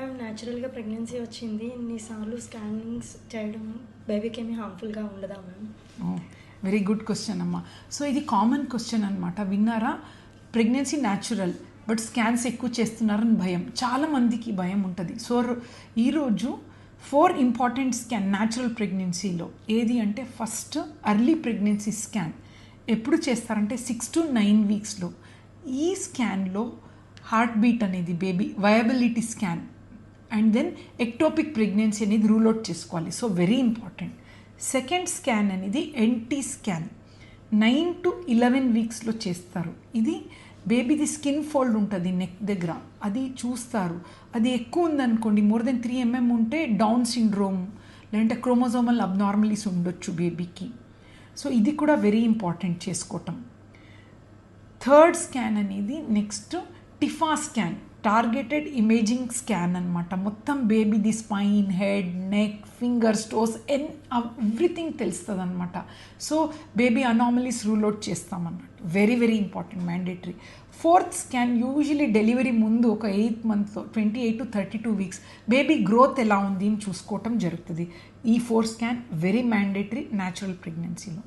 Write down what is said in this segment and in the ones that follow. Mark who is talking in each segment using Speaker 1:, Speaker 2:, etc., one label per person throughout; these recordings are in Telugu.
Speaker 1: మ్యామ్ న్యాచురల్గా ప్రెగ్నెన్సీ వచ్చింది, ఇన్నిసార్లు స్కానింగ్స్ చేయడం బేబీకి ఏమీ హార్మ్ఫుల్గా ఉండదా మ్యామ్?
Speaker 2: వెరీ గుడ్ క్వశ్చన్ అమ్మా. సో ఇది కామన్ క్వశ్చన్ అనమాట. విన్నారా? ప్రెగ్నెన్సీ న్యాచురల్ బట్ స్కాన్స్ ఎక్కువ చేస్తున్నారని భయం, చాలామందికి భయం ఉంటుంది. సో ఈరోజు 4 ఇంపార్టెంట్ స్కాన్ న్యాచురల్ ప్రెగ్నెన్సీలో ఏది అంటే, ఫస్ట్ ఎర్లీ ప్రెగ్నెన్సీ స్కాన్ ఎప్పుడు చేస్తారంటే 6 to 9 వీక్స్లో. ఈ స్కాన్లో హార్ట్ బీట్ అనేది baby viability scan and then ectopic pregnancy అనేది రూల్ అవుట్ చేసుకోవాలి. So very important. Second scan అనేది ఎన్టీ స్కాన్ 9 to 11 వీక్స్లో చేస్తారు. ఇది బేబీది స్కిన్ ఫోల్డ్ ఉంటుంది నెక్ దగ్గర, అది చూస్తారు. అది ఎక్కువ ఉందనుకోండి, మోర్ దెన్ 3 mm ఉంటే డౌన్ సిండ్రోమ్ లేదంటే క్రోమోజోమల్ అబ్నార్మలీస్ ఉండొచ్చు బేబీకి. సో ఇది కూడా వెరీ ఇంపార్టెంట్ చేసుకోవటం. థర్డ్ స్కాన్ అనేది next TIFFA scan, targeted imaging scan అనమాట. మొత్తం బేబీది spine, head, neck, fingers, toes everything తెలుస్తుంది అనమాట. So baby anomalies rule out చేస్తామన్నట్టు. Very very important, mandatory. Fourth scan usually delivery ముందు ఒక 8 months 28 to 32 వీక్స్ బేబీ గ్రోత్ ఎలా ఉంది అని చూసుకోవటం జరుగుతుంది. ఈ 4 స్కాన్ వెరీ మ్యాండేటరీ న్యాచురల్ ప్రెగ్నెన్సీలో.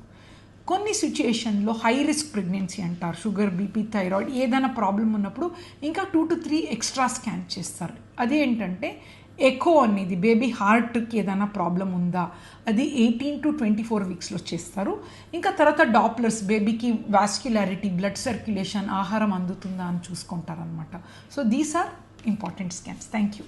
Speaker 2: కొన్ని సిచ్యుయేషన్లో హై రిస్క్ ప్రెగ్నెన్సీ అంటారు, షుగర్, బీపీ, థైరాయిడ్ ఏదైనా ప్రాబ్లం ఉన్నప్పుడు ఇంకా 2 to 3 ఎక్స్ట్రా స్కాన్ చేస్తారు. అదేంటంటే ఎకో అనేది బేబీ హార్ట్కి ఏదైనా ప్రాబ్లం ఉందా, అది 18 to 24 వీక్స్లో చేస్తారు. ఇంకా తర్వాత డాప్లర్స్, బేబీకి వాస్క్యులారిటీ, బ్లడ్ సర్క్యులేషన్, ఆహారం అందుతుందా అని చూసుకుంటారనమాట. So these are important scans. Thank you.